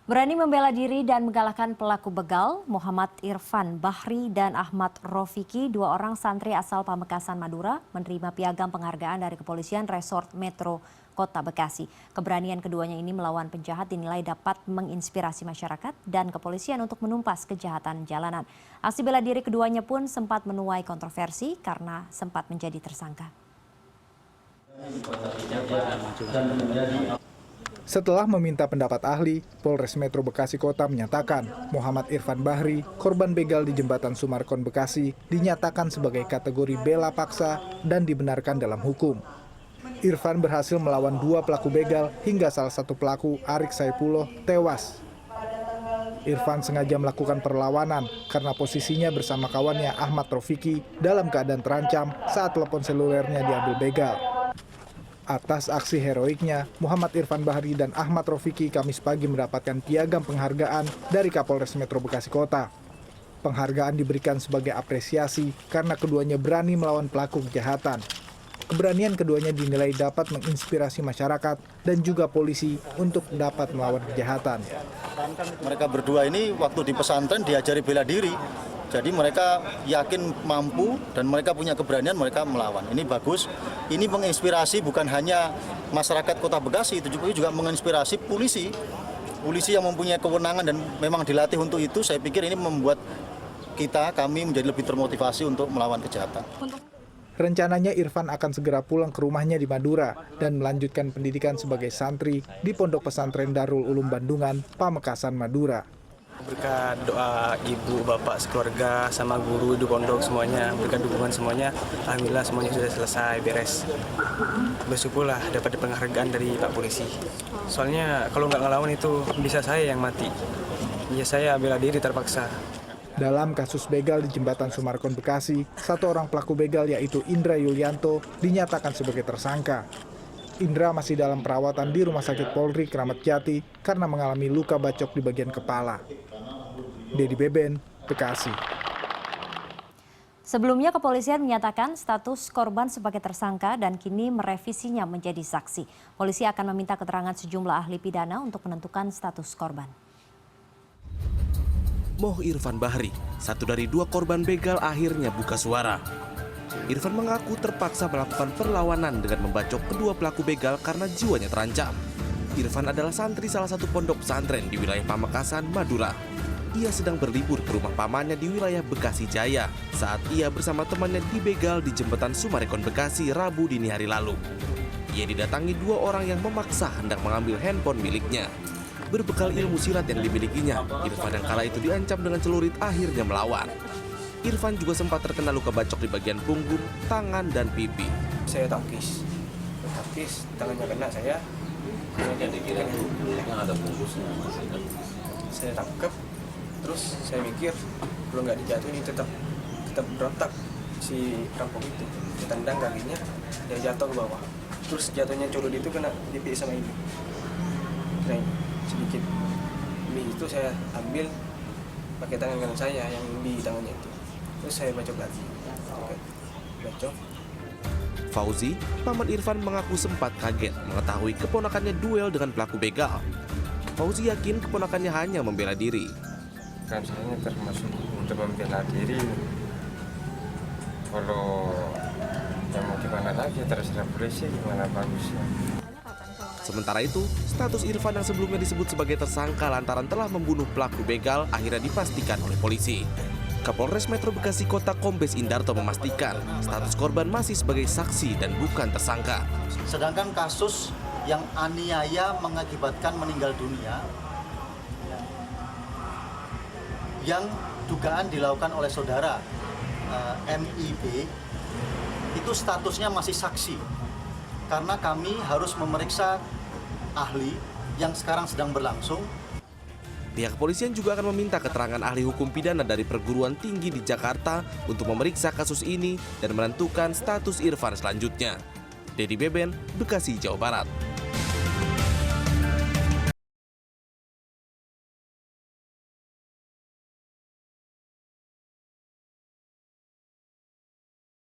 Berani membela diri dan mengalahkan pelaku begal, Muhammad Irfan Bahri dan Ahmad Rofiki, dua orang santri asal Pamekasan, Madura, menerima piagam penghargaan dari Kepolisian Resort Metro Kota Bekasi. Keberanian keduanya ini melawan penjahat dinilai dapat menginspirasi masyarakat dan kepolisian untuk menumpas kejahatan jalanan. Aksi bela diri keduanya pun sempat menuai kontroversi karena sempat menjadi tersangka. Setelah meminta pendapat ahli, Polres Metro Bekasi Kota menyatakan Muhammad Irfan Bahri, korban begal di Jembatan Sumarkon Bekasi, dinyatakan sebagai kategori bela paksa dan dibenarkan dalam hukum. Irfan berhasil melawan dua pelaku begal hingga salah satu pelaku, Arik Saipullah, tewas. Irfan sengaja melakukan perlawanan karena posisinya bersama kawannya Ahmad Rofiki dalam keadaan terancam saat telepon selulernya diambil begal. Atas aksi heroiknya, Muhammad Irfan Bahri dan Ahmad Rofiki Kamis pagi mendapatkan piagam penghargaan dari Kapolres Metro Bekasi Kota. Penghargaan diberikan sebagai apresiasi karena keduanya berani melawan pelaku kejahatan. Keberanian keduanya dinilai dapat menginspirasi masyarakat dan juga polisi untuk dapat melawan kejahatan. Mereka berdua ini waktu di pesantren diajari bela diri. Jadi mereka yakin mampu dan mereka punya keberanian, mereka melawan. Ini bagus, ini menginspirasi bukan hanya masyarakat Kota Bekasi, itu juga menginspirasi polisi. Polisi yang mempunyai kewenangan dan memang dilatih untuk itu, saya pikir ini membuat kami menjadi lebih termotivasi untuk melawan kejahatan. Rencananya Irfan akan segera pulang ke rumahnya di Madura dan melanjutkan pendidikan sebagai santri di Pondok Pesantren Darul Ulum Bandungan, Pamekasan, Madura. Berkat doa ibu, bapak, sekeluarga, sama guru di pondok semuanya, berkat dukungan semuanya, alhamdulillah semuanya sudah selesai, beres. Bersyukurlah dapat penghargaan dari Pak Polisi. Soalnya kalau nggak ngelawan itu bisa saya yang mati. Ya saya bela diri terpaksa. Dalam kasus begal di Jembatan Sumarkon Bekasi, satu orang pelaku begal yaitu Indra Yulianto dinyatakan sebagai tersangka. Indra masih dalam perawatan di Rumah Sakit Polri Kramat Jati karena mengalami luka bacok di bagian kepala. Dedy Beben, Bekasi. Sebelumnya kepolisian menyatakan status korban sebagai tersangka dan kini merevisinya menjadi saksi. Polisi akan meminta keterangan sejumlah ahli pidana untuk menentukan status korban. Moh Irfan Bahri, satu dari dua korban begal akhirnya buka suara. Irfan mengaku terpaksa melakukan perlawanan dengan membacok kedua pelaku begal karena jiwanya terancam. Irfan adalah santri salah satu pondok pesantren di wilayah Pamekasan, Madura. Ia sedang berlibur ke rumah pamannya di wilayah Bekasi Jaya saat ia bersama temannya dibegal di Jembatan Sumarkon Bekasi Rabu dini hari lalu. Ia didatangi dua orang yang memaksa hendak mengambil handphone miliknya. Berbekal ilmu silat yang dimilikinya, Irfan yang kala itu diancam dengan celurit akhirnya melawan. Irfan juga sempat terkena luka bacok di bagian punggung, tangan, dan pipi. Saya tangkis, tangannya kena saya. Saya tangkap, terus saya mikir kalau nggak dijatuhin ini tetap berontak si perampok itu. Ditendang kakinya, dia jatuh ke bawah. Terus jatuhnya celurit itu kena pipi sama ini. Nah, sedikit. Habis itu saya ambil pakai tangan kanan saya yang di tangannya itu. Terus saya bacok lagi. Bacok. Fauzi, paman Irfan mengaku sempat kaget mengetahui keponakannya duel dengan pelaku begal. Fauzi yakin keponakannya hanya membela diri. Kan saya termasuk untuk membela diri. Kalau yang mau gimana lagi terserah polisi gimana bagusnya. Sementara itu, status Irfan yang sebelumnya disebut sebagai tersangka lantaran telah membunuh pelaku begal akhirnya dipastikan oleh polisi. Kapolres Metro Bekasi Kota Kombes Indarto memastikan status korban masih sebagai saksi dan bukan tersangka. Sedangkan kasus yang aniaya mengakibatkan meninggal dunia yang dugaan dilakukan oleh saudara MIB itu statusnya masih saksi karena kami harus memeriksa ahli yang sekarang sedang berlangsung. Pihak kepolisian juga akan meminta keterangan ahli hukum pidana dari perguruan tinggi di Jakarta untuk memeriksa kasus ini dan menentukan status Irfan selanjutnya. Dedy Beben, Bekasi, Jawa Barat.